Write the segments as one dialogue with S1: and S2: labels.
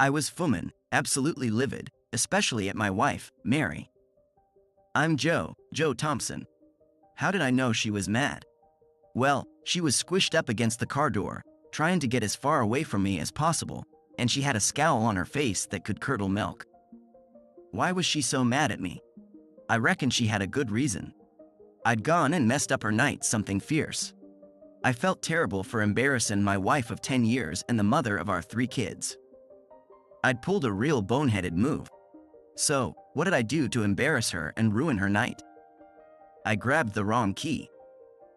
S1: I was absolutely livid, especially at my wife, Mary. I'm Joe Thompson. How did I know she was mad? Well, she was squished up against the car door, trying to get as far away from me as possible, and she had a scowl on her face that could curdle milk. Why was she so mad at me? I reckon she had a good reason. I'd gone and messed up her night something fierce. I felt terrible for embarrassing my wife of 10 years and the mother of our 3 kids. I'd pulled a real boneheaded move. So, what did I do to embarrass her and ruin her night? I grabbed the wrong key.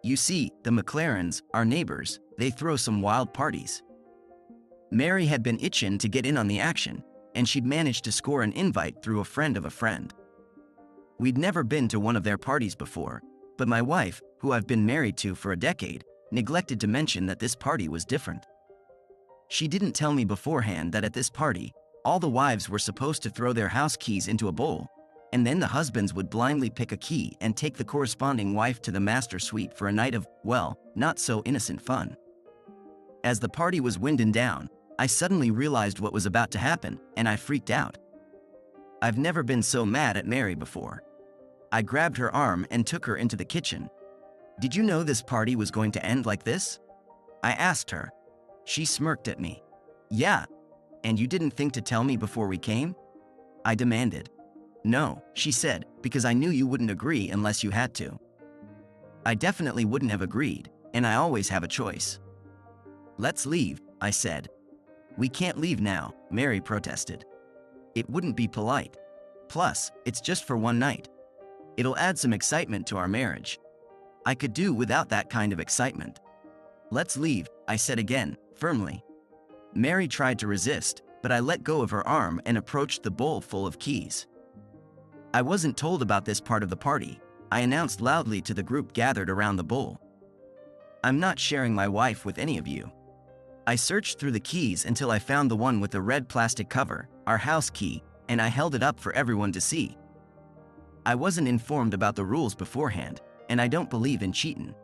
S1: You see, the McLarens, our neighbors, they throw some wild parties. Mary had been itching to get in on the action, and she'd managed to score an invite through a friend of a friend. We'd never been to one of their parties before, but my wife, who I've been married to for a decade, neglected to mention that this party was different. She didn't tell me beforehand that at this party, all the wives were supposed to throw their house keys into a bowl, and then the husbands would blindly pick a key and take the corresponding wife to the master suite for a night of, well, not so innocent fun. As the party was winding down, I suddenly realized what was about to happen, and I freaked out. I've never been so mad at Mary before. I grabbed her arm and took her into the kitchen. Did you know this party was going to end like this? I asked her. She smirked at me. Yeah. And you didn't think to tell me before we came? I demanded. No, she said, because I knew you wouldn't agree unless you had to. I definitely wouldn't have agreed, and I always have a choice. Let's leave, I said. We can't leave now, Mary protested. It wouldn't be polite. Plus, it's just for one night. It'll add some excitement to our marriage. I could do without that kind of excitement. Let's leave, I said again, firmly. Mary tried to resist, but I let go of her arm and approached the bowl full of keys. I wasn't told about this part of the party, I announced loudly to the group gathered around the bowl. I'm not sharing my wife with any of you. I searched through the keys until I found the one with the red plastic cover, our house key, and I held it up for everyone to see. I wasn't informed about the rules beforehand, and I don't believe in cheating.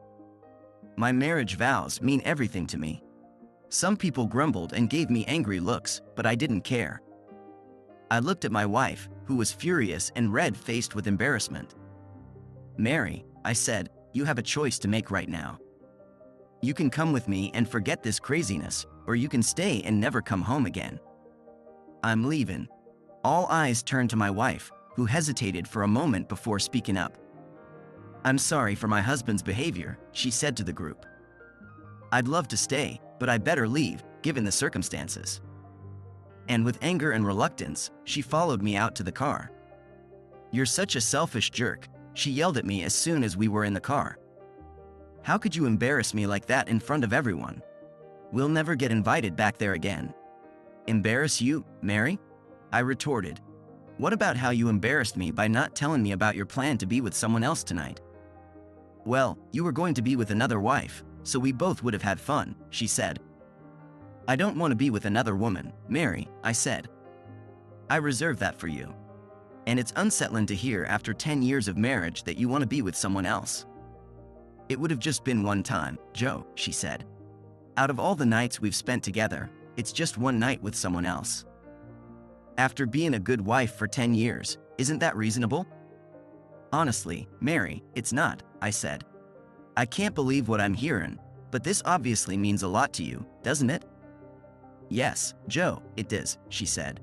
S1: My marriage vows mean everything to me. Some people grumbled and gave me angry looks, but I didn't care. I looked at my wife, who was furious and red-faced with embarrassment. Mary, I said, you have a choice to make right now. You can come with me and forget this craziness, or you can stay and never come home again. I'm leaving. All eyes turned to my wife, who hesitated for a moment before speaking up. I'm sorry for my husband's behavior, she said to the group. I'd love to stay, but I better leave, given the circumstances. And with anger and reluctance, she followed me out to the car. You're such a selfish jerk, she yelled at me as soon as we were in the car. How could you embarrass me like that in front of everyone? We'll never get invited back there again. Embarrass you, Mary? I retorted. What about how you embarrassed me by not telling me about your plan to be with someone else tonight? Well, you were going to be with another wife, so we both would have had fun, she said. I don't want to be with another woman, Mary, I said. I reserve that for you. And it's unsettling to hear after 10 years of marriage that you want to be with someone else. It would have just been one time, Joe, she said. Out of all the nights we've spent together, it's just one night with someone else. After being a good wife for 10 years, isn't that reasonable? Honestly, Mary, it's not, I said. I can't believe what I'm hearing, but this obviously means a lot to you, doesn't it? Yes, Joe, it does, she said.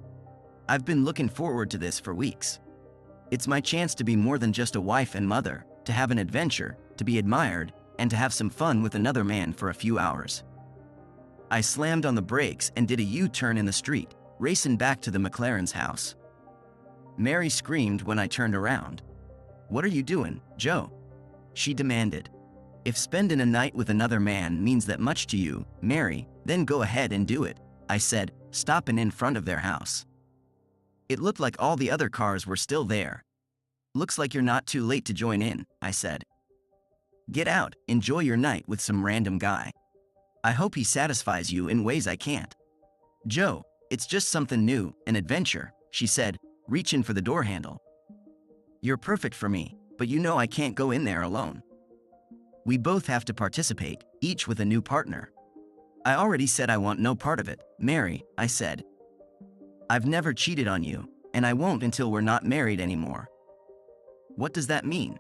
S1: I've been looking forward to this for weeks. It's my chance to be more than just a wife and mother, to have an adventure, to be admired, and to have some fun with another man for a few hours. I slammed on the brakes and did a U-turn in the street, racing back to the McLaren's house. Mary screamed when I turned around. What are you doing, Joe? She demanded. If spending a night with another man means that much to you, Mary, then go ahead and do it, I said, stopping in front of their house. It looked like all the other cars were still there. Looks like you're not too late to join in, I said. Get out, enjoy your night with some random guy. I hope he satisfies you in ways I can't. Joe, it's just something new, an adventure, she said, reaching for the door handle. You're perfect for me, but you know I can't go in there alone. We both have to participate, each with a new partner. I already said I want no part of it, Mary, I said. I've never cheated on you, and I won't until we're not married anymore. What does that mean?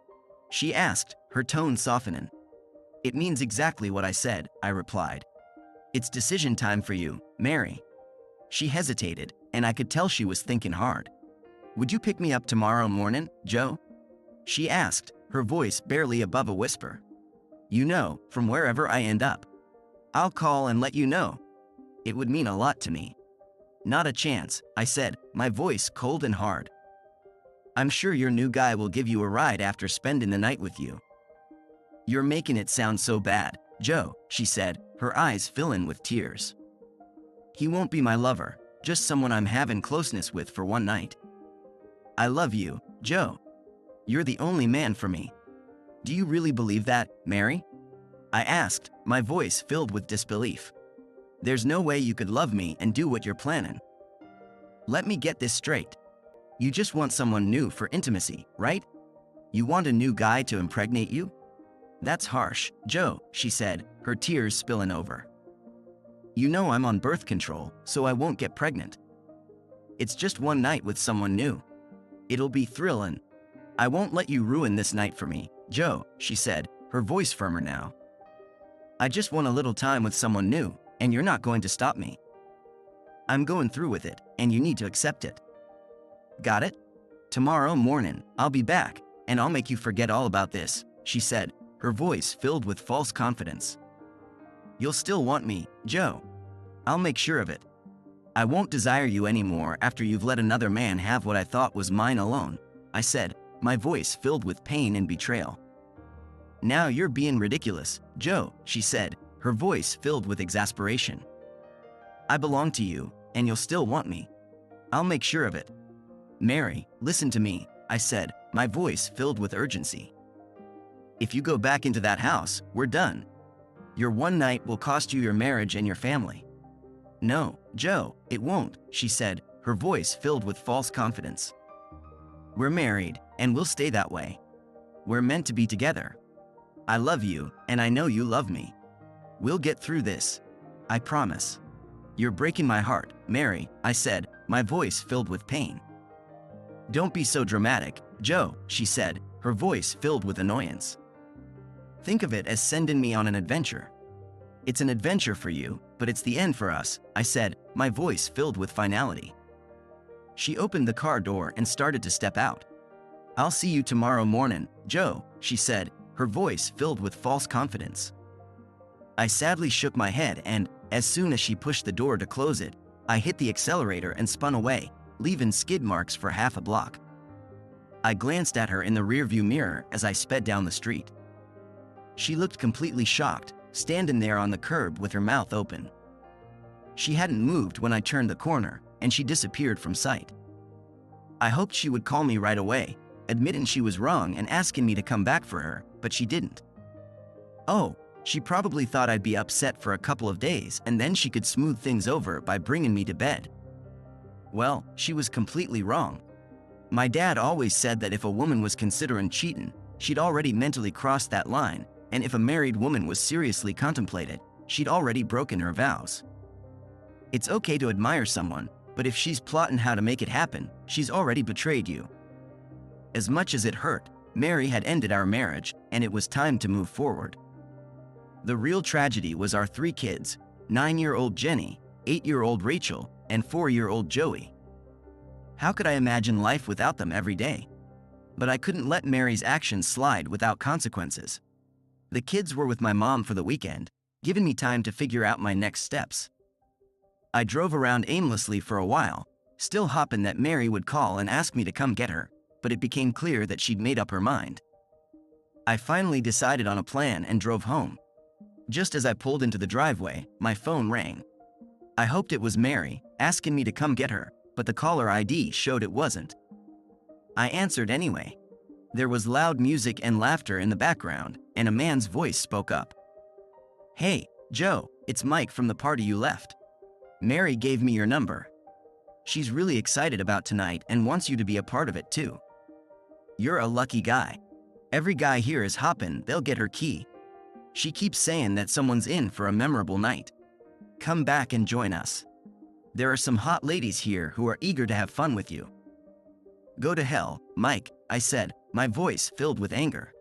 S1: She asked, her tone softening. It means exactly what I said, I replied. It's decision time for you, Mary. She hesitated, and I could tell she was thinking hard. Would you pick me up tomorrow morning, Joe? She asked, her voice barely above a whisper. You know, from wherever I end up. I'll call and let you know. It would mean a lot to me. Not a chance, I said, my voice cold and hard. I'm sure your new guy will give you a ride after spending the night with you. You're making it sound so bad, Joe, she said, her eyes filling with tears. He won't be my lover, just someone I'm having closeness with for one night. I love you, Joe. You're the only man for me. Do you really believe that, Mary? I asked, my voice filled with disbelief. There's no way you could love me and do what you're planning. Let me get this straight. You just want someone new for intimacy, right? You want a new guy to impregnate you? That's harsh, Joe, she said, her tears spilling over. You know I'm on birth control, so I won't get pregnant. It's just one night with someone new. It'll be thrilling. I won't let you ruin this night for me, Joe, she said, her voice firmer now. I just want a little time with someone new, and you're not going to stop me. I'm going through with it, and you need to accept it. Got it? Tomorrow morning, I'll be back, and I'll make you forget all about this, she said, her voice filled with false confidence. You'll still want me, Joe. I'll make sure of it. I won't desire you anymore after you've let another man have what I thought was mine alone, I said, my voice filled with pain and betrayal. Now you're being ridiculous, Joe, she said, her voice filled with exasperation. I belong to you, and you'll still want me. I'll make sure of it. Mary, listen to me, I said, my voice filled with urgency. If you go back into that house, we're done. Your one night will cost you your marriage and your family. No, Joe, it won't, she said, her voice filled with false confidence. We're married, and we'll stay that way. We're meant to be together. I love you, and I know you love me. We'll get through this. I promise. You're breaking my heart, Mary, I said, my voice filled with pain. Don't be so dramatic, Joe, she said, her voice filled with annoyance. Think of it as sending me on an adventure. It's an adventure for you, but it's the end for us, I said, my voice filled with finality. She opened the car door and started to step out. I'll see you tomorrow morning, Joe, she said, her voice filled with false confidence. I sadly shook my head and, as soon as she pushed the door to close it, I hit the accelerator and spun away, leaving skid marks for half a block. I glanced at her in the rearview mirror as I sped down the street. She looked completely shocked, standing there on the curb with her mouth open. She hadn't moved when I turned the corner, and she disappeared from sight. I hoped she would call me right away, admitting she was wrong and asking me to come back for her, but she didn't. Oh, she probably thought I'd be upset for a couple of days and then she could smooth things over by bringing me to bed. Well, she was completely wrong. My dad always said that if a woman was considering cheating, she'd already mentally crossed that line, and if a married woman was seriously contemplated, she'd already broken her vows. It's okay to admire someone, but if she's plotting how to make it happen, she's already betrayed you. As much as it hurt, Mary had ended our marriage, and it was time to move forward. The real tragedy was our 3 kids, 9-year-old Jenny, 8-year-old Rachel, and 4-year-old Joey. How could I imagine life without them every day? But I couldn't let Mary's actions slide without consequences. The kids were with my mom for the weekend, giving me time to figure out my next steps. I drove around aimlessly for a while, still hoping that Mary would call and ask me to come get her, but it became clear that she'd made up her mind. I finally decided on a plan and drove home. Just as I pulled into the driveway, my phone rang. I hoped it was Mary, asking me to come get her, but the caller ID showed it wasn't. I answered anyway. There was loud music and laughter in the background, and a man's voice spoke up. Hey, Joe, it's Mike from the party you left. Mary gave me your number. She's really excited about tonight and wants you to be a part of it too. You're a lucky guy. Every guy here is hopping, they'll get her key. She keeps saying that someone's in for a memorable night. Come back and join us. There are some hot ladies here who are eager to have fun with you. Go to hell, Mike, I said, my voice filled with anger.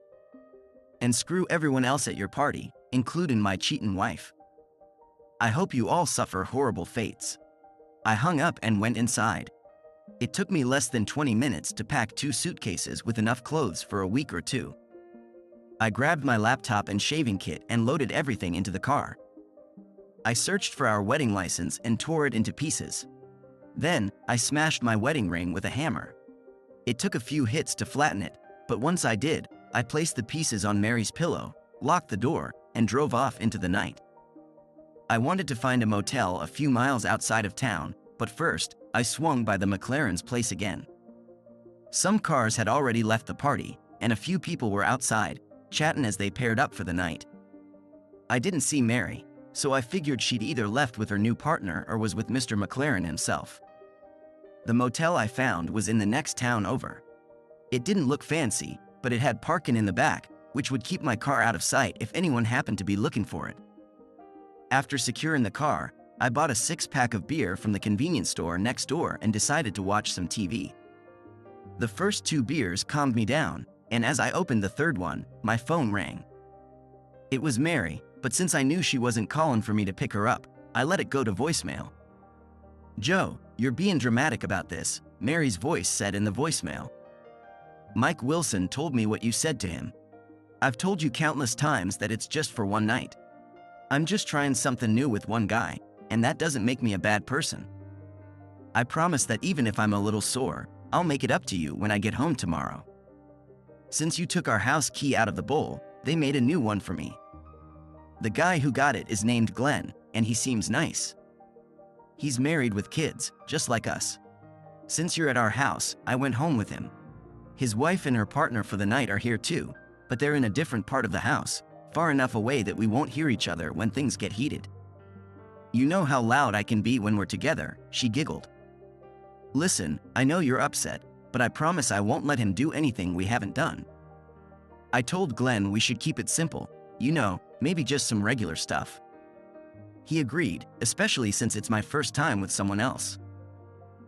S1: And screw everyone else at your party, including my cheatin' wife. I hope you all suffer horrible fates. I hung up and went inside. It took me less than 20 minutes to pack 2 suitcases with enough clothes for a week or 2. I grabbed my laptop and shaving kit and loaded everything into the car. I searched for our wedding license and tore it into pieces. Then, I smashed my wedding ring with a hammer. It took a few hits to flatten it, but once I did, I placed the pieces on Mary's pillow, locked the door, and drove off into the night. I wanted to find a motel a few miles outside of town, but first, I swung by the McLaren's place again. Some cars had already left the party, and a few people were outside, chatting as they paired up for the night. I didn't see Mary, so I figured she'd either left with her new partner or was with Mr. McLaren himself. The motel I found was in the next town over. It didn't look fancy, but it had parking in the back, which would keep my car out of sight if anyone happened to be looking for it. After securing the car, I bought a 6-pack of beer from the convenience store next door and decided to watch some TV. The first 2 beers calmed me down, and as I opened the third one, my phone rang. It was Mary, but since I knew she wasn't calling for me to pick her up, I let it go to voicemail. "Joe, you're being dramatic about this," Mary's voice said in the voicemail. "Mike Wilson told me what you said to him. I've told you countless times that it's just for one night. I'm just trying something new with one guy, and that doesn't make me a bad person. I promise that even if I'm a little sore, I'll make it up to you when I get home tomorrow. Since you took our house key out of the bowl, they made a new one for me. The guy who got it is named Glenn, and he seems nice. He's married with kids, just like us. Since you're at our house, I went home with him. His wife and her partner for the night are here too, but they're in a different part of the house, far enough away that we won't hear each other when things get heated. You know how loud I can be when we're together," she giggled. "Listen, I know you're upset, but I promise I won't let him do anything we haven't done. I told Glenn we should keep it simple, maybe just some regular stuff." He agreed, especially since it's my first time with someone else.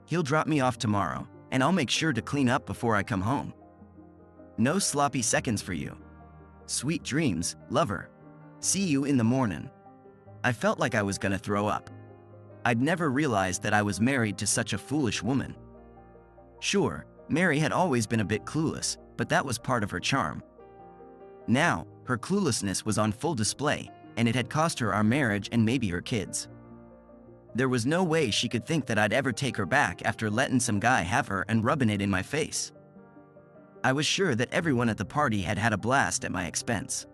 S1: "He'll drop me off tomorrow, and I'll make sure to clean up before I come home. No sloppy seconds for you. Sweet dreams, lover. See you in the morning." I felt like I was gonna throw up. I'd never realized that I was married to such a foolish woman. Sure, Mary had always been a bit clueless, but that was part of her charm. Now, her cluelessness was on full display, and it had cost her our marriage and maybe her kids. There was no way she could think that I'd ever take her back after letting some guy have her and rubbing it in my face. I was sure that everyone at the party had had a blast at my expense.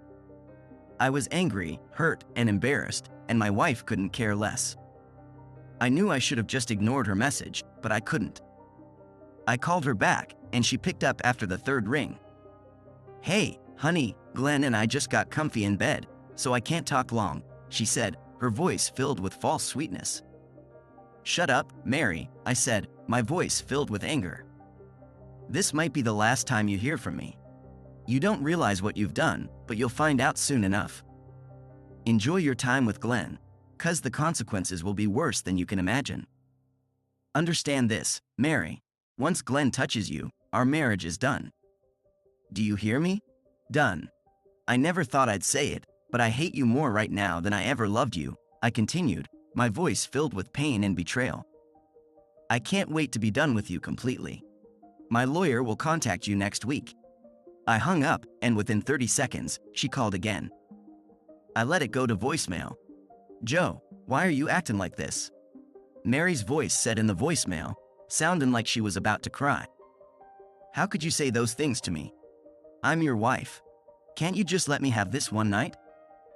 S1: I was angry, hurt, and embarrassed, and my wife couldn't care less. I knew I should have just ignored her message, but I couldn't. I called her back, and she picked up after the third ring. "Hey, honey, Glenn and I just got comfy in bed, so I can't talk long," she said, her voice filled with false sweetness. "Shut up, Mary," I said, my voice filled with anger. "This might be the last time you hear from me. You don't realize what you've done, but you'll find out soon enough. Enjoy your time with Glenn, 'cause the consequences will be worse than you can imagine. Understand this, Mary, once Glenn touches you, our marriage is done. Do you hear me? Done. I never thought I'd say it, but I hate you more right now than I ever loved you," I continued, my voice filled with pain and betrayal. "I can't wait to be done with you completely. My lawyer will contact you next week." I hung up, and within 30 seconds, she called again. I let it go to voicemail. "Joe, why are you acting like this?" Mary's voice said in the voicemail, sounding like she was about to cry. "How could you say those things to me? I'm your wife. Can't you just let me have this one night?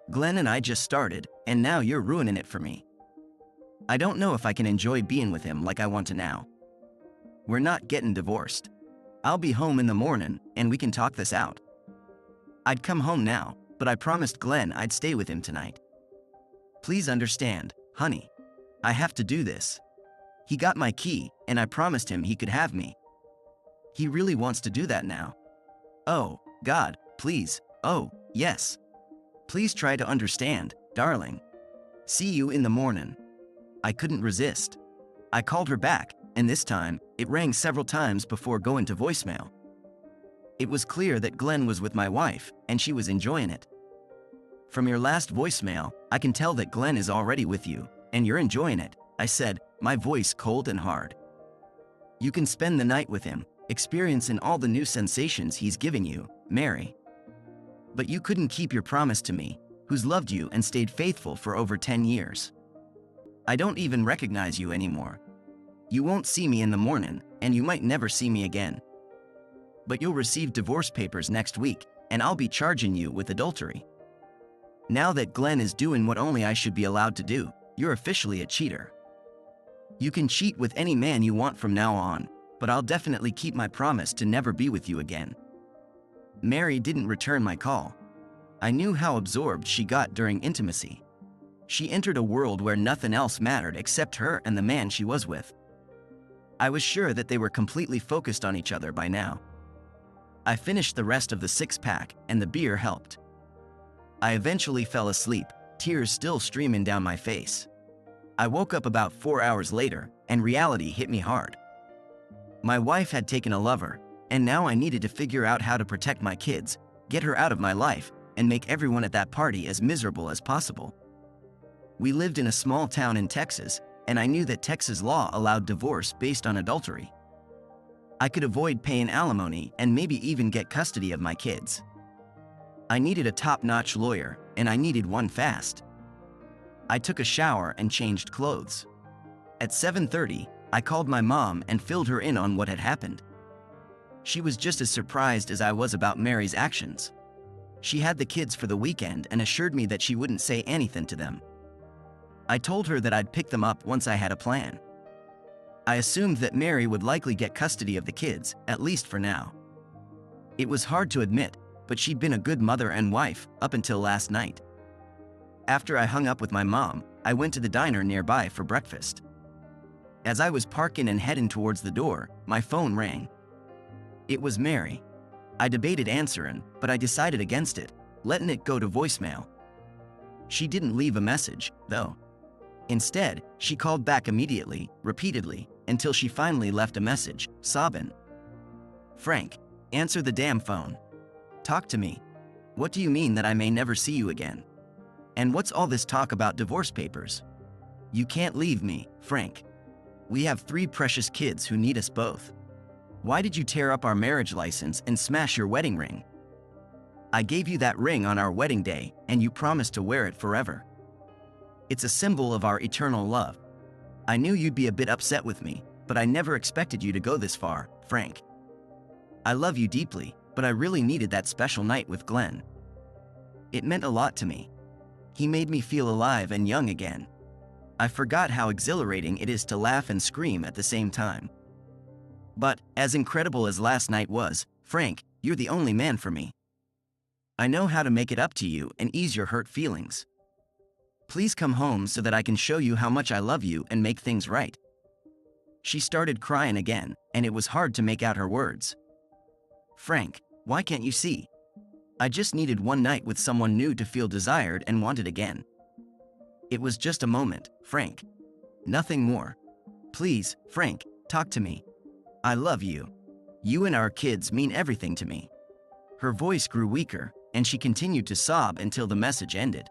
S1: Glenn and I just started, and now you're ruining it for me. I don't know if I can enjoy being with him like I want to now. We're not getting divorced. I'll be home in the morning, and we can talk this out. I'd come home now, but I promised Glenn I'd stay with him tonight. Please understand, honey. I have to do this. He got my key, and I promised him he could have me. He really wants to do that now. Oh, God, please, oh, yes. Please try to understand, darling. See you in the morning." I couldn't resist. I called her back, and this time, it rang several times before going to voicemail. It was clear that Glenn was with my wife, and she was enjoying it. From your last voicemail, I can tell that Glenn is already with you, and you're enjoying it, I said, my voice cold and hard. You can spend the night with him, experiencing all the new sensations he's giving you, Mary. But you couldn't keep your promise to me, who's loved you and stayed faithful for over 10 years. I don't even recognize you anymore. You won't see me in the morning, and you might never see me again. But you'll receive divorce papers next week, and I'll be charging you with adultery. Now that Glenn is doing what only I should be allowed to do, you're officially a cheater. You can cheat with any man you want from now on, but I'll definitely keep my promise to never be with you again. Mary didn't return my call. I knew how absorbed she got during intimacy. She entered a world where nothing else mattered except her and the man she was with. I was sure that they were completely focused on each other by now. I finished the rest of the six-pack, and the beer helped. I eventually fell asleep, tears still streaming down my face. I woke up about 4 hours later, and reality hit me hard. My wife had taken a lover, and now I needed to figure out how to protect my kids, get her out of my life, and make everyone at that party as miserable as possible. We lived in a small town in Texas, and I knew that Texas law allowed divorce based on adultery. I could avoid paying alimony and maybe even get custody of my kids. I needed a top-notch lawyer, and I needed one fast. I took a shower and changed clothes. At 7:30, I called my mom and filled her in on what had happened. She was just as surprised as I was about Mary's actions. She had the kids for the weekend and assured me that she wouldn't say anything to them. I told her that I'd pick them up once I had a plan. I assumed that Mary would likely get custody of the kids, at least for now. It was hard to admit, but she'd been a good mother and wife up until last night. After I hung up with my mom, I went to the diner nearby for breakfast. As I was parking and heading towards the door, my phone rang. It was Mary. I debated answering, but I decided against it, letting it go to voicemail. She didn't leave a message, though. Instead, she called back immediately, repeatedly, until she finally left a message, sobbing. "Frank, answer the damn phone. Talk to me. What do you mean that I may never see you again? And what's all this talk about divorce papers? You can't leave me, Frank. We have 3 precious kids who need us both. Why did you tear up our marriage license and smash your wedding ring? I gave you that ring on our wedding day, and you promised to wear it forever. It's a symbol of our eternal love. I knew you'd be a bit upset with me, but I never expected you to go this far, Frank. I love you deeply, but I really needed that special night with Glenn. It meant a lot to me. He made me feel alive and young again. I forgot how exhilarating it is to laugh and scream at the same time. But, as incredible as last night was, Frank, you're the only man for me. I know how to make it up to you and ease your hurt feelings. Please come home so that I can show you how much I love you and make things right." She started crying again, and it was hard to make out her words. "Frank, why can't you see? I just needed one night with someone new to feel desired and wanted again. It was just a moment, Frank. Nothing more. Please, Frank, talk to me. I love you. You and our kids mean everything to me." Her voice grew weaker, and she continued to sob until the message ended.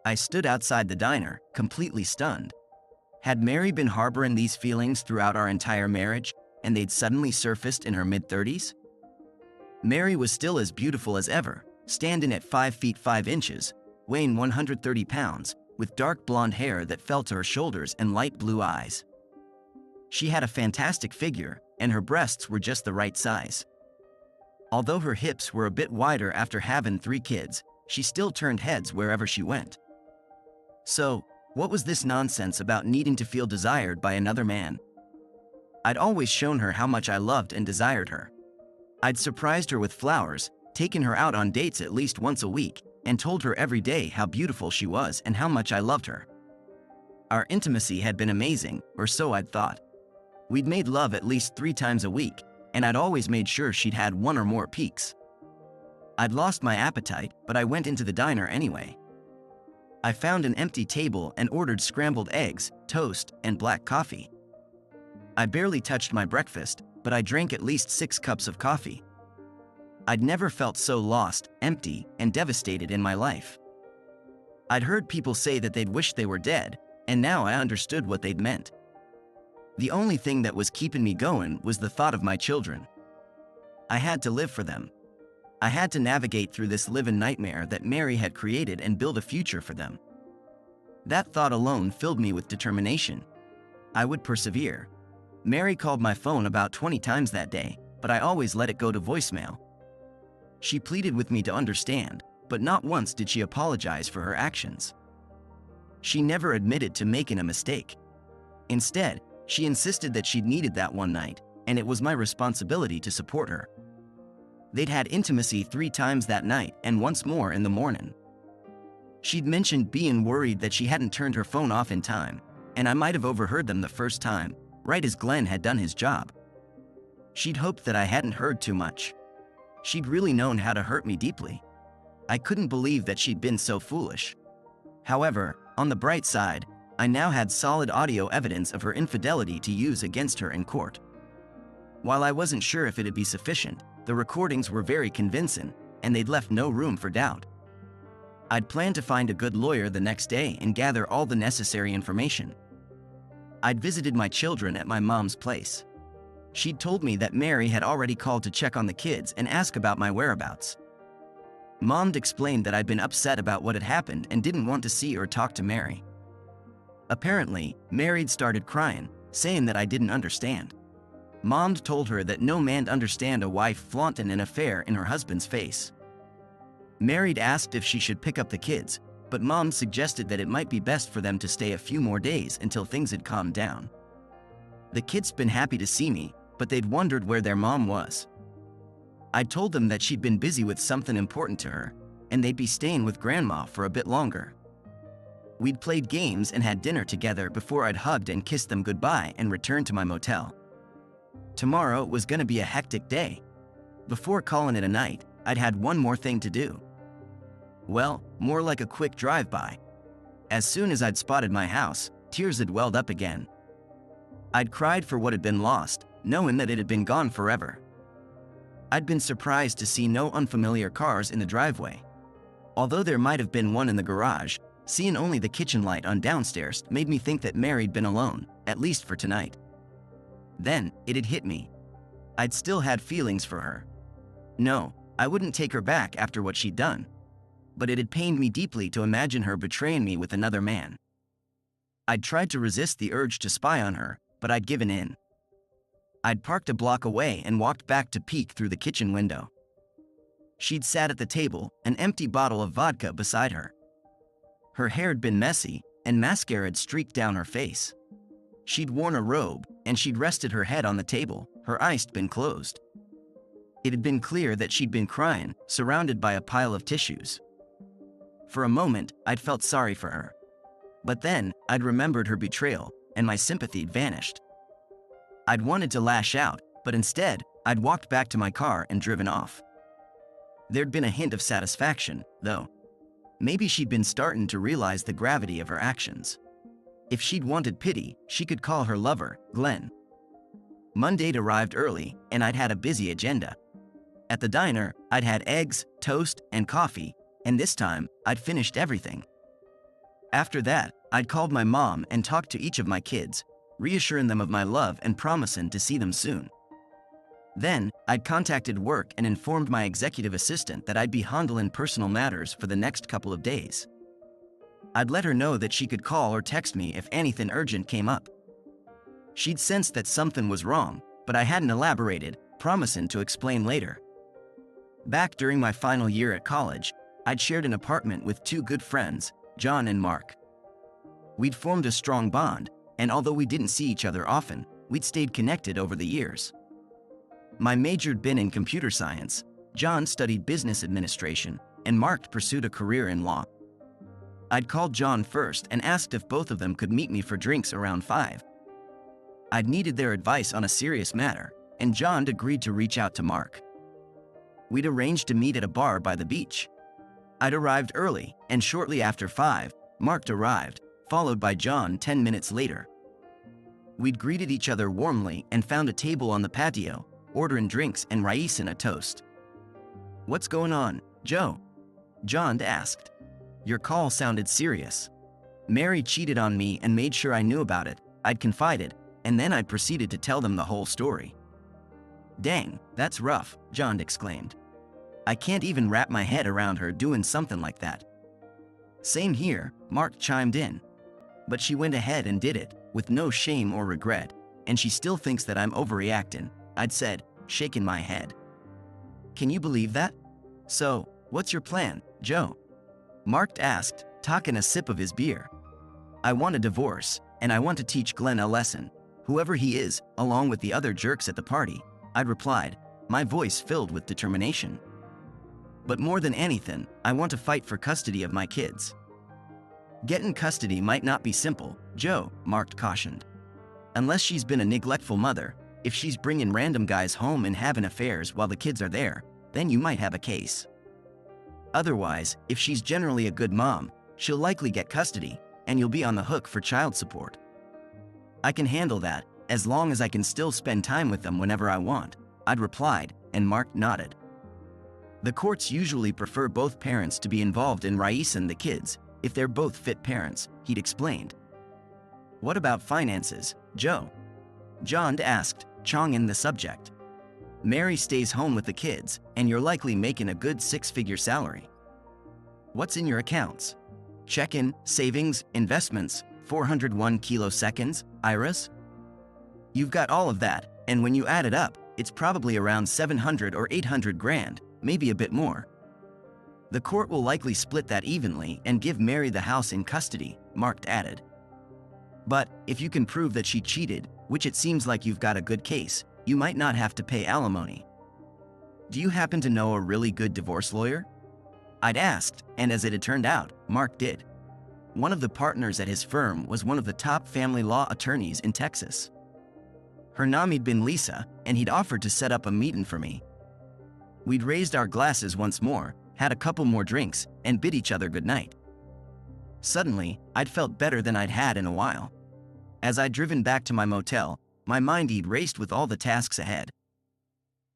S1: I stood outside the diner, completely stunned. Had Mary been harboring these feelings throughout our entire marriage, and they'd suddenly surfaced in her mid-30s? Mary was still as beautiful as ever, standing at 5 feet 5 inches, weighing 130 pounds, with dark blonde hair that fell to her shoulders and light blue eyes. She had a fantastic figure, and her breasts were just the right size. Although her hips were a bit wider after having 3 kids, she still turned heads wherever she went. So, what was this nonsense about needing to feel desired by another man? I'd always shown her how much I loved and desired her. I'd surprised her with flowers, taken her out on dates at least once a week, and told her every day how beautiful she was and how much I loved her. Our intimacy had been amazing, or so I'd thought. We'd made love at least 3 times a week, and I'd always made sure she'd had 1 or more peeks. I'd lost my appetite, but I went into the diner anyway. I found an empty table and ordered scrambled eggs, toast, and black coffee. I barely touched my breakfast, but I drank at least 6 cups of coffee. I'd never felt so lost, empty, and devastated in my life. I'd heard people say that they'd wish they were dead, and now I understood what they'd meant. The only thing that was keeping me going was the thought of my children. I had to live for them. I had to navigate through this living nightmare that Mary had created and build a future for them. That thought alone filled me with determination. I would persevere. Mary called my phone about 20 times that day, but I always let it go to voicemail. She pleaded with me to understand, but not once did she apologize for her actions. She never admitted to making a mistake. Instead, she insisted that she'd needed that one night, and it was my responsibility to support her. They'd had intimacy 3 times that night and once more in the morning. She'd mentioned being worried that she hadn't turned her phone off in time, and I might have overheard them the first time, right as Glenn had done his job. She'd hoped that I hadn't heard too much. She'd really known how to hurt me deeply. I couldn't believe that she'd been so foolish. However, on the bright side, I now had solid audio evidence of her infidelity to use against her in court. While I wasn't sure if it'd be sufficient, the recordings were very convincing, and they'd left no room for doubt. I'd planned to find a good lawyer the next day and gather all the necessary information. I'd visited my children at my mom's place. She'd told me that Mary had already called to check on the kids and ask about my whereabouts. Mom'd explained that I'd been upset about what had happened and didn't want to see or talk to Mary. Apparently, Mary'd started crying, saying that I didn't understand. Mom'd told her that no man'd understand a wife flaunting an affair in her husband's face. Mary'd asked if she should pick up the kids, but Mom suggested that it might be best for them to stay a few more days until things had calmed down. The kids'd been happy to see me, but they'd wondered where their mom was. I'd told them that she'd been busy with something important to her, and they'd be staying with Grandma for a bit longer. We'd played games and had dinner together before I'd hugged and kissed them goodbye and returned to my motel. Tomorrow was gonna be a hectic day. Before calling it a night, I'd had one more thing to do. Well, more like a quick drive-by. As soon as I'd spotted my house, tears had welled up again. I'd cried for what had been lost, knowing that it had been gone forever. I'd been surprised to see no unfamiliar cars in the driveway. Although there might have been one in the garage, seeing only the kitchen light on downstairs made me think that Mary'd been alone, at least for tonight. Then, it had hit me. I'd still had feelings for her. No, I wouldn't take her back after what she'd done. But it had pained me deeply to imagine her betraying me with another man. I'd tried to resist the urge to spy on her, but I'd given in. I'd parked a block away and walked back to peek through the kitchen window. She'd sat at the table, an empty bottle of vodka beside her. Her hair had been messy, and mascara had streaked down her face. She'd worn a robe, and she'd rested her head on the table, her eyes been closed. It had been clear that she'd been crying, surrounded by a pile of tissues. For a moment, I'd felt sorry for her. But then, I'd remembered her betrayal, and my sympathy had vanished. I'd wanted to lash out, but instead, I'd walked back to my car and driven off. There'd been a hint of satisfaction, though. Maybe she'd been starting to realize the gravity of her actions. If she'd wanted pity, she could call her lover, Glenn. Monday'd arrived early, and I'd had a busy agenda. At the diner, I'd had eggs, toast, and coffee, and this time, I'd finished everything. After that, I'd called my mom and talked to each of my kids, reassuring them of my love and promising to see them soon. Then, I'd contacted work and informed my executive assistant that I'd be handling personal matters for the next couple of days. I'd let her know that she could call or text me if anything urgent came up. She'd sensed that something was wrong, but I hadn't elaborated, promising to explain later. Back during my final year at college, I'd shared an apartment with 2 good friends, John and Mark. We'd formed a strong bond, and although we didn't see each other often, we'd stayed connected over the years. My major'd been in computer science, John studied business administration, and Mark pursued a career in law. I'd called John first and asked if both of them could meet me for drinks around 5. I'd needed their advice on a serious matter, and John agreed to reach out to Mark. We'd arranged to meet at a bar by the beach. I'd arrived early, and shortly after 5, Mark arrived, followed by John 10 minutes later. We'd greeted each other warmly and found a table on the patio, ordering drinks and rice and a toast. "What's going on, Joe?" John asked. "Your call sounded serious." "Mary cheated on me and made sure I knew about it," I'd confided, and then I proceeded to tell them the whole story. "Dang, that's rough," John exclaimed. "I can't even wrap my head around her doing something like that." "Same here," Mark chimed in. "But she went ahead and did it, with no shame or regret, and she still thinks that I'm overreacting," I'd said, shaking my head. "Can you believe that? So, what's your plan, Joe?" Mark asked, taking a sip of his beer. "I want a divorce, and I want to teach Glenn a lesson, whoever he is, along with the other jerks at the party," I'd replied, my voice filled with determination. "But more than anything, I want to fight for custody of my kids." "Getting custody might not be simple, Joe," Mark cautioned. "Unless she's been a neglectful mother, if she's bringing random guys home and having affairs while the kids are there, then you might have a case. Otherwise, if she's generally a good mom, she'll likely get custody, and you'll be on the hook for child support." "I can handle that, as long as I can still spend time with them whenever I want," I'd replied, and Mark nodded. "The courts usually prefer both parents to be involved in raising the kids, if they're both fit parents," he'd explained. "What about finances, Joe?" John asked, chonging the subject. "Mary stays home with the kids, and you're likely making a good six-figure salary. What's in your accounts? Check-in, savings, investments, 401 kiloseconds, IRAs? You've got all of that, and when you add it up, it's probably around 700 or 800 grand, maybe a bit more. The court will likely split that evenly and give Mary the house in custody," Mark added. "But if you can prove that she cheated, which it seems like you've got a good case, you might not have to pay alimony. Do you happen to know a really good divorce lawyer?" I'd asked, and as it had turned out, Mark did. One of the partners at his firm was one of the top family law attorneys in Texas. Her name'd been Lisa, and he'd offered to set up a meeting for me. We'd raised our glasses once more, had a couple more drinks, and bid each other goodnight. Suddenly, I'd felt better than I'd had in a while. As I'd driven back to my motel, my mind'd raced with all the tasks ahead.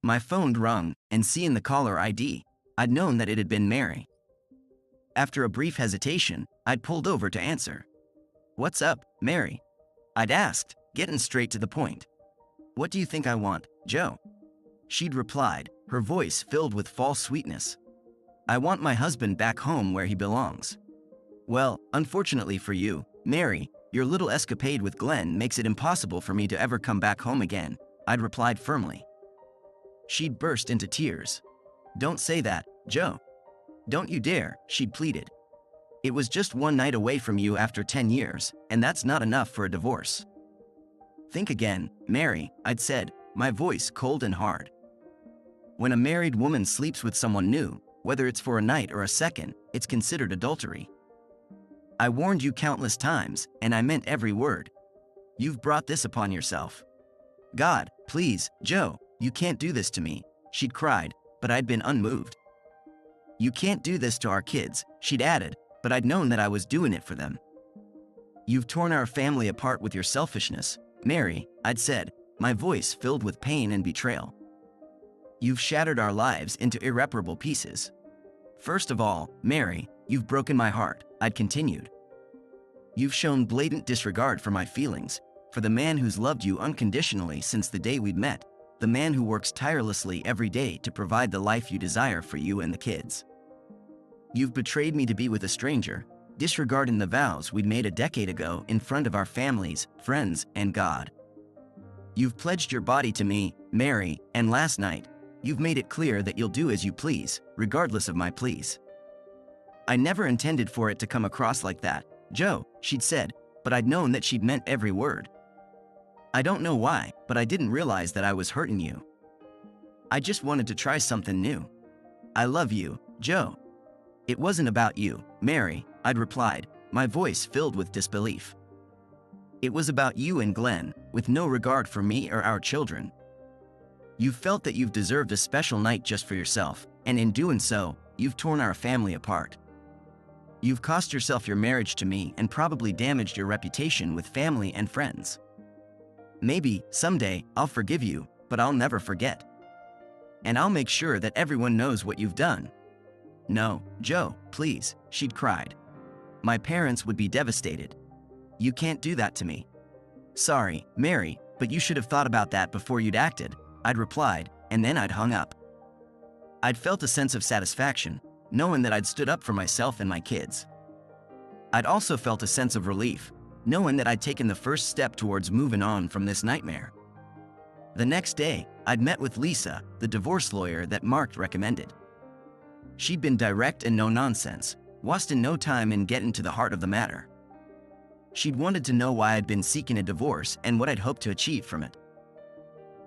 S1: My phone rung, and seeing the caller ID, I'd known that it had been Mary. After a brief hesitation, I'd pulled over to answer. "What's up, Mary?" I'd asked, getting straight to the point. "What do you think I want, Joe?" She'd replied, her voice filled with false sweetness. "I want my husband back home where he belongs." "Well, unfortunately for you, Mary, your little escapade with Glenn makes it impossible for me to ever come back home again," I'd replied firmly. She'd burst into tears. "Don't say that, Joe. Don't you dare," she'd pleaded. "It was just one night away from you after 10 years, and that's not enough for a divorce." "Think again, Mary," I'd said, my voice cold and hard. "When a married woman sleeps with someone new, whether it's for a night or a second, it's considered adultery. I warned you countless times, and I meant every word. You've brought this upon yourself." "God, please, Joe, you can't do this to me," she'd cried, but I'd been unmoved. "You can't do this to our kids," she'd added, but I'd known that I was doing it for them. "You've torn our family apart with your selfishness, Mary," I'd said, my voice filled with pain and betrayal. "You've shattered our lives into irreparable pieces. First of all, Mary, you've broken my heart," I'd continued. "You've shown blatant disregard for my feelings, for the man who's loved you unconditionally since the day we'd met, the man who works tirelessly every day to provide the life you desire for you and the kids. You've betrayed me to be with a stranger, disregarding the vows we'd made a decade ago in front of our families, friends, and God. You've pledged your body to me, Mary, and last night, you've made it clear that you'll do as you please, regardless of my pleas." "I never intended for it to come across like that, Joe," she'd said, but I'd known that she'd meant every word. "I don't know why, but I didn't realize that I was hurting you. I just wanted to try something new. I love you, Joe." "It wasn't about you, Mary," I'd replied, my voice filled with disbelief. "It was about you and Glenn, with no regard for me or our children. You've felt that you've deserved a special night just for yourself, and in doing so, you've torn our family apart. You've cost yourself your marriage to me and probably damaged your reputation with family and friends. Maybe, someday, I'll forgive you, but I'll never forget. And I'll make sure that everyone knows what you've done." "No, Joe, please," she'd cried. "My parents would be devastated. You can't do that to me." "Sorry, Mary, but you should have thought about that before you'd acted," I'd replied, and then I'd hung up. I'd felt a sense of satisfaction, knowing that I'd stood up for myself and my kids. I'd also felt a sense of relief, knowing that I'd taken the first step towards moving on from this nightmare. The next day, I'd met with Lisa, the divorce lawyer that Mark recommended. She'd been direct and no nonsense, wasting no time in getting to the heart of the matter. She'd wanted to know why I'd been seeking a divorce and what I'd hoped to achieve from it.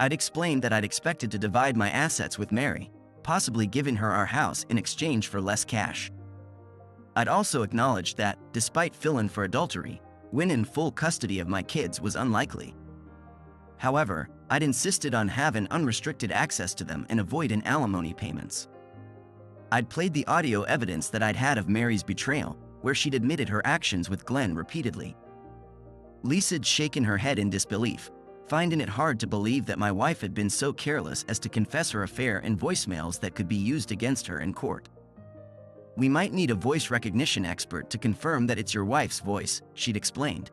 S1: I'd explained that I'd expected to divide my assets with Mary, possibly giving her our house in exchange for less cash. I'd also acknowledged that, despite filing for adultery, winning full custody of my kids was unlikely. However, I'd insisted on having unrestricted access to them and avoiding alimony payments. I'd played the audio evidence that I'd had of Mary's betrayal, where she'd admitted her actions with Glenn repeatedly. Lisa'd shaken her head in disbelief, finding it hard to believe that my wife had been so careless as to confess her affair in voicemails that could be used against her in court. "We might need a voice recognition expert to confirm that it's your wife's voice," she'd explained.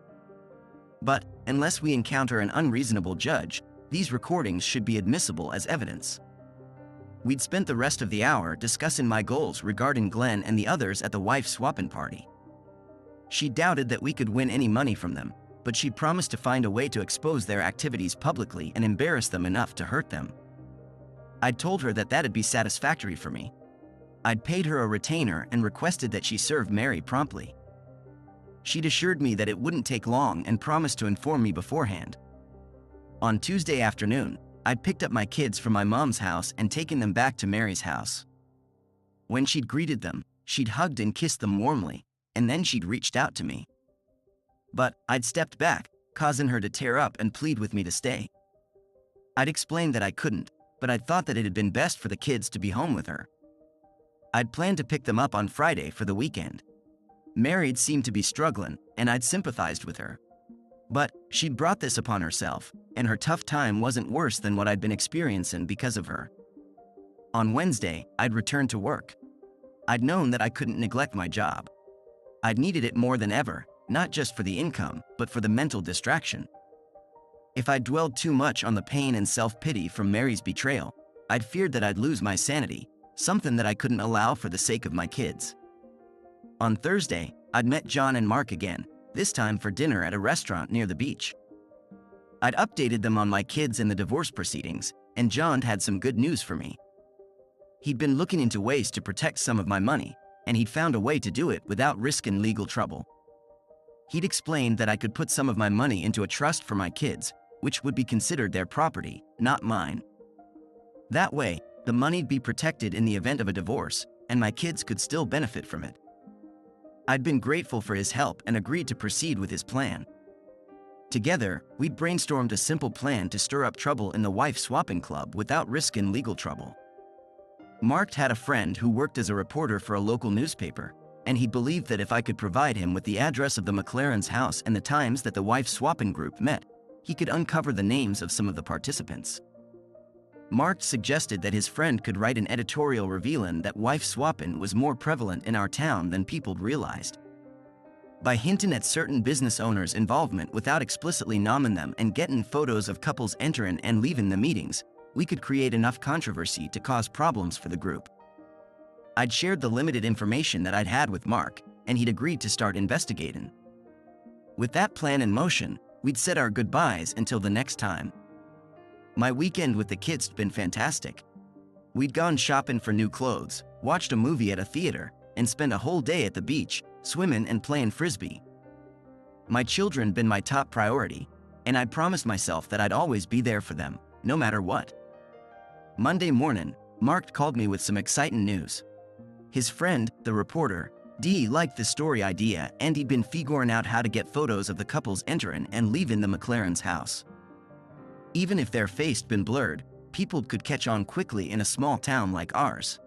S1: "But, unless we encounter an unreasonable judge, these recordings should be admissible as evidence." We'd spent the rest of the hour discussing my goals regarding Glenn and the others at the wife swapping party. She doubted that we could win any money from them, but she promised to find a way to expose their activities publicly and embarrass them enough to hurt them. I'd told her that that'd be satisfactory for me. I'd paid her a retainer and requested that she serve Mary promptly. She'd assured me that it wouldn't take long and promised to inform me beforehand. On Tuesday afternoon, I'd picked up my kids from my mom's house and taken them back to Mary's house. When she'd greeted them, she'd hugged and kissed them warmly, and then she'd reached out to me. But I'd stepped back, causing her to tear up and plead with me to stay. I'd explained that I couldn't, but I'd thought that it had been best for the kids to be home with her. I'd planned to pick them up on Friday for the weekend. Mary'd seemed to be struggling, and I'd sympathized with her. But she'd brought this upon herself, and her tough time wasn't worse than what I'd been experiencing because of her. On Wednesday, I'd returned to work. I'd known that I couldn't neglect my job. I'd needed it more than ever, not just for the income, but for the mental distraction. If I dwelled too much on the pain and self-pity from Mary's betrayal, I'd feared that I'd lose my sanity, something that I couldn't allow for the sake of my kids. On Thursday, I'd met John and Mark again, this time for dinner at a restaurant near the beach. I'd updated them on my kids and the divorce proceedings, and John had some good news for me. He'd been looking into ways to protect some of my money, and he'd found a way to do it without risking legal trouble. He'd explained that I could put some of my money into a trust for my kids, which would be considered their property, not mine. That way, the money'd be protected in the event of a divorce, and my kids could still benefit from it. I'd been grateful for his help and agreed to proceed with his plan. Together, we'd brainstormed a simple plan to stir up trouble in the wife swapping club without risking legal trouble. Mark had a friend who worked as a reporter for a local newspaper, and he believed that if I could provide him with the address of the McLaren's house and the times that the wife swapping group met, he could uncover the names of some of the participants. Mark suggested that his friend could write an editorial revealing that wife swapping was more prevalent in our town than people realized. By hinting at certain business owners' involvement without explicitly naming them and getting photos of couples entering and leaving the meetings, we could create enough controversy to cause problems for the group. I'd shared the limited information that I'd had with Mark, and he'd agreed to start investigating. With that plan in motion, we'd said our goodbyes until the next time. My weekend with the kids had been fantastic. We'd gone shopping for new clothes, watched a movie at a theater, and spent a whole day at the beach, swimming and playing frisbee. My children had been my top priority, and I'd promised myself that I'd always be there for them, no matter what. Monday morning, Mark called me with some exciting news. His friend, the reporter, Dee, liked the story idea, and he'd been figuring out how to get photos of the couples entering and leaving the McLaren's house. Even if their face had been blurred, people could catch on quickly in a small town like ours.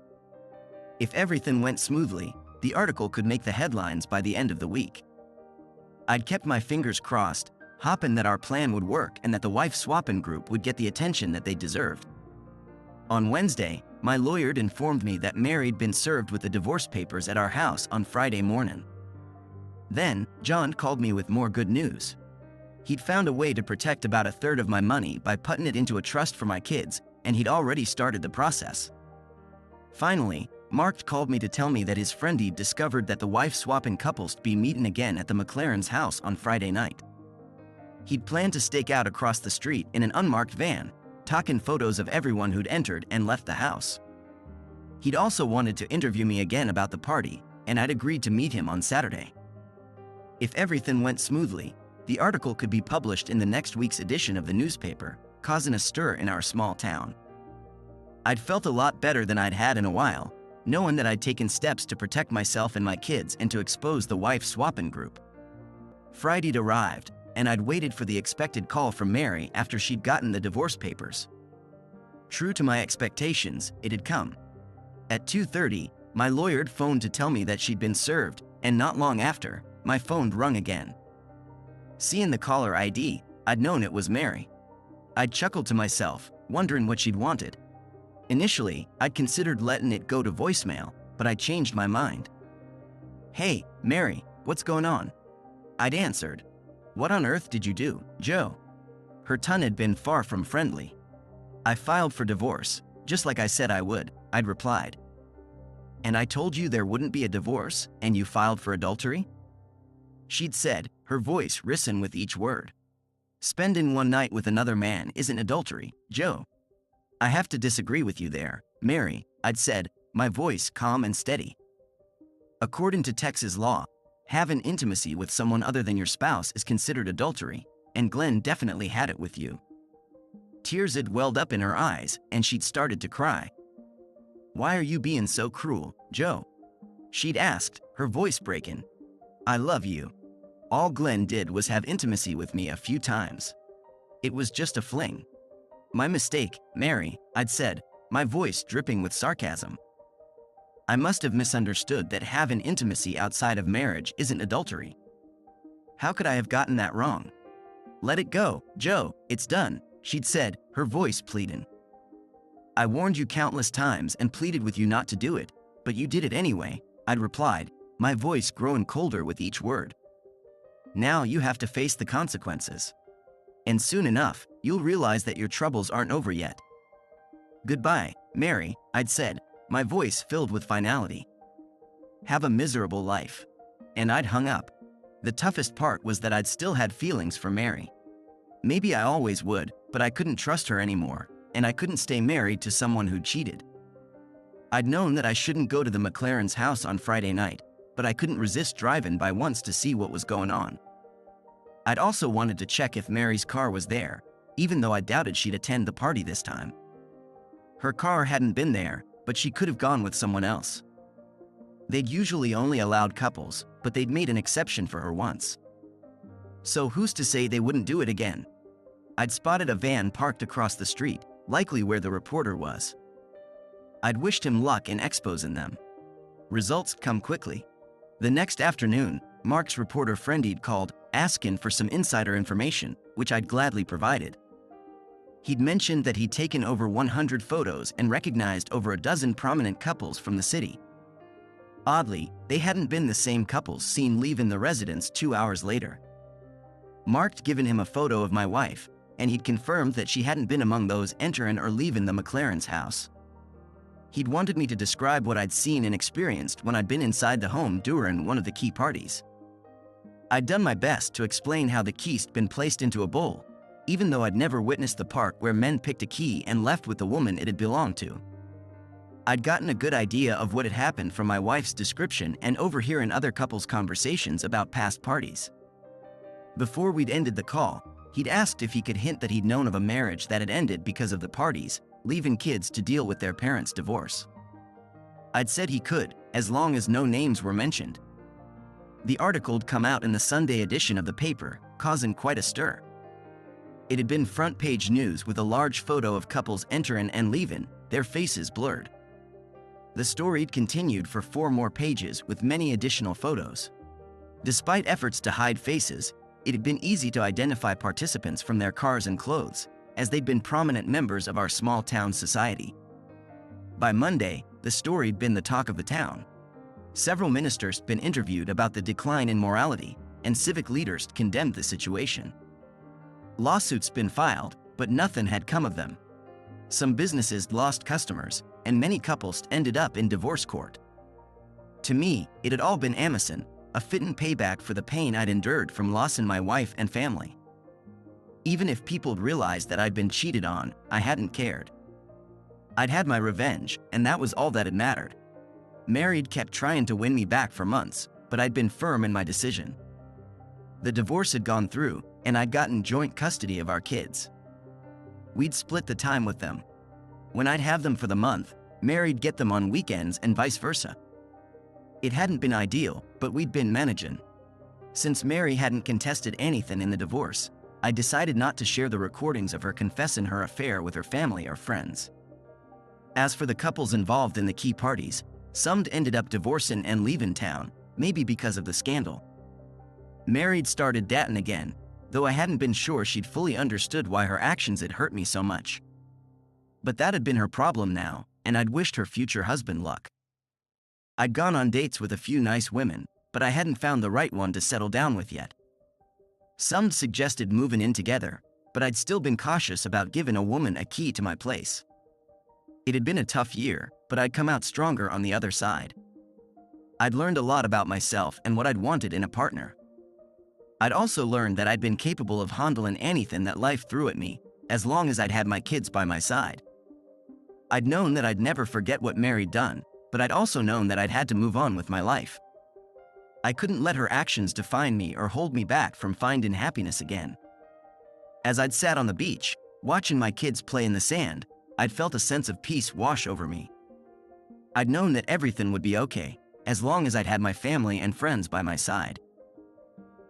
S1: If everything went smoothly, the article could make the headlines by the end of the week. I'd kept my fingers crossed, hoping that our plan would work and that the wife swapping group would get the attention that they deserved. On Wednesday, my lawyer informed me that Mary'd been served with the divorce papers at our house on Friday morning. Then, John called me with more good news. He'd found a way to protect about a third of my money by putting it into a trust for my kids, and he'd already started the process. Finally, Mark called me to tell me that his friendy discovered that the wife-swapping couples be meeting again at the McLaren's house on Friday night. He'd planned to stake out across the street in an unmarked van, taking photos of everyone who'd entered and left the house. He'd also wanted to interview me again about the party, and I'd agreed to meet him on Saturday. If everything went smoothly, the article could be published in the next week's edition of the newspaper, causing a stir in our small town. I'd felt a lot better than I'd had in a while, knowing that I'd taken steps to protect myself and my kids and to expose the wife-swapping group. Friday'd arrived, and I'd waited for the expected call from Mary after she'd gotten the divorce papers. True to my expectations, it had come. At 2:30, my lawyer phoned to tell me that she'd been served, and not long after, my phone rung again. Seeing the caller ID, I'd known it was Mary. I'd chuckled to myself, wondering what she'd wanted. Initially, I'd considered letting it go to voicemail, but I changed my mind. "Hey, Mary, what's going on?" I'd answered. "What on earth did you do, Joe?" Her tone had been far from friendly. "I filed for divorce, just like I said I would," I'd replied. "And I told you there wouldn't be a divorce, and you filed for adultery?" She'd said, her voice risen with each word. "Spending one night with another man isn't adultery, Joe." "I have to disagree with you there, Mary," I'd said, my voice calm and steady. "According to Texas law, having intimacy with someone other than your spouse is considered adultery, and Glenn definitely had it with you." Tears had welled up in her eyes, and she'd started to cry. "Why are you being so cruel, Joe?" she'd asked, her voice breaking. "I love you. All Glenn did was have intimacy with me a few times. It was just a fling." "My mistake, Mary," I'd said, my voice dripping with sarcasm. "I must have misunderstood that having intimacy outside of marriage isn't adultery. How could I have gotten that wrong?" "Let it go, Joe, it's done," she'd said, her voice pleading. "I warned you countless times and pleaded with you not to do it, but you did it anyway," I'd replied, my voice growing colder with each word. "Now you have to face the consequences. And soon enough, you'll realize that your troubles aren't over yet." "Goodbye, Mary," I'd said, my voice filled with finality. "Have a miserable life." And I'd hung up. The toughest part was that I'd still had feelings for Mary. Maybe I always would, but I couldn't trust her anymore, and I couldn't stay married to someone who cheated. I'd known that I shouldn't go to the McLaren's house on Friday night, but I couldn't resist driving by once to see what was going on. I'd also wanted to check if Mary's car was there, even though I doubted she'd attend the party this time. Her car hadn't been there, but she could have gone with someone else. They'd usually only allowed couples, but they'd made an exception for her once. So who's to say they wouldn't do it again? I'd spotted a van parked across the street, likely where the reporter was. I'd wished him luck in exposing them. Results come quickly. The next afternoon, Mark's reporter friendied called, asking for some insider information, which I'd gladly provided. He'd mentioned that he'd taken over 100 photos and recognized over a dozen prominent couples from the city. Oddly, they hadn't been the same couples seen leaving the residence 2 hours later. Mark'd given him a photo of my wife, and he'd confirmed that she hadn't been among those entering or leaving the McLaren's house. He'd wanted me to describe what I'd seen and experienced when I'd been inside the home during one of the key parties. I'd done my best to explain how the key'd been placed into a bowl, even though I'd never witnessed the part where men picked a key and left with the woman it had belonged to. I'd gotten a good idea of what had happened from my wife's description and overhearing other couples' conversations about past parties. Before we'd ended the call, he'd asked if he could hint that he'd known of a marriage that had ended because of the parties, leaving kids to deal with their parents' divorce. I'd said he could, as long as no names were mentioned. The article'd come out in the Sunday edition of the paper, causing quite a stir. It had been front-page news with a large photo of couples entering and leaving, their faces blurred. The story continued for 4 more pages with many additional photos. Despite efforts to hide faces, it had been easy to identify participants from their cars and clothes, as they'd been prominent members of our small-town society. By Monday, the story had been the talk of the town. Several ministers had been interviewed about the decline in morality, and civic leaders condemned the situation. Lawsuits had been filed, but nothing had come of them. Some businesses lost customers, and many couples ended up in divorce court. To me, it had all been Amazon, a fitting payback for the pain I'd endured from losing my wife and family. Even if people realized that I'd been cheated on, I hadn't cared. I'd had my revenge, and that was all that had mattered. Mary kept trying to win me back for months, but I'd been firm in my decision. The divorce had gone through, and I'd gotten joint custody of our kids. We'd split the time with them. When I'd have them for the month, Mary'd get them on weekends and vice versa. It hadn't been ideal, but we'd been managing. Since Mary hadn't contested anything in the divorce, I decided not to share the recordings of her confessing her affair with her family or friends. As for the couples involved in the key parties, some ended up divorcing and leaving town, maybe because of the scandal. Mary'd started dating again, though I hadn't been sure she'd fully understood why her actions had hurt me so much. But that had been her problem now, and I'd wished her future husband luck. I'd gone on dates with a few nice women, but I hadn't found the right one to settle down with yet. Some suggested moving in together, but I'd still been cautious about giving a woman a key to my place. It had been a tough year, but I'd come out stronger on the other side. I'd learned a lot about myself and what I'd wanted in a partner. I'd also learned that I'd been capable of handling anything that life threw at me, as long as I'd had my kids by my side. I'd known that I'd never forget what Mary'd done, but I'd also known that I'd had to move on with my life. I couldn't let her actions define me or hold me back from finding happiness again. As I'd sat on the beach, watching my kids play in the sand, I'd felt a sense of peace wash over me. I'd known that everything would be okay, as long as I'd had my family and friends by my side.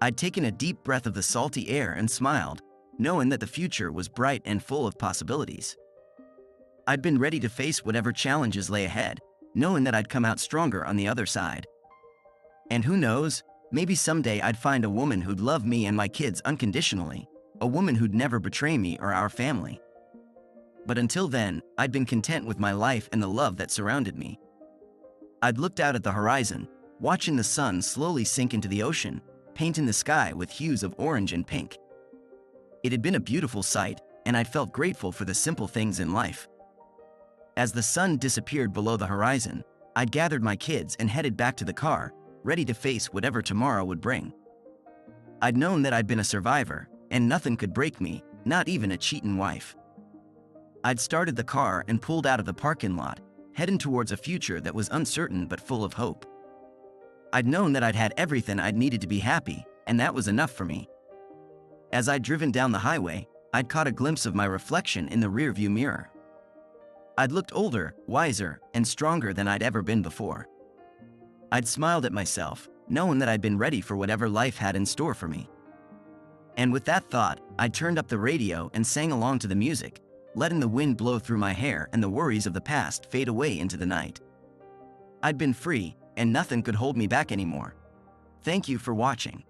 S1: I'd taken a deep breath of the salty air and smiled, knowing that the future was bright and full of possibilities. I'd been ready to face whatever challenges lay ahead, knowing that I'd come out stronger on the other side. And who knows, maybe someday I'd find a woman who'd love me and my kids unconditionally, a woman who'd never betray me or our family. But until then, I'd been content with my life and the love that surrounded me. I'd looked out at the horizon, watching the sun slowly sink into the ocean, painting the sky with hues of orange and pink. It had been a beautiful sight, and I'd felt grateful for the simple things in life. As the sun disappeared below the horizon, I'd gathered my kids and headed back to the car, ready to face whatever tomorrow would bring. I'd known that I'd been a survivor, and nothing could break me, not even a cheating wife. I'd started the car and pulled out of the parking lot, heading towards a future that was uncertain but full of hope. I'd known that I'd had everything I'd needed to be happy, and that was enough for me. As I'd driven down the highway, I'd caught a glimpse of my reflection in the rearview mirror. I'd looked older, wiser, and stronger than I'd ever been before. I'd smiled at myself, knowing that I'd been ready for whatever life had in store for me. And with that thought, I turned up the radio and sang along to the music, letting the wind blow through my hair and the worries of the past fade away into the night. I'd been free, and nothing could hold me back anymore. Thank you for watching.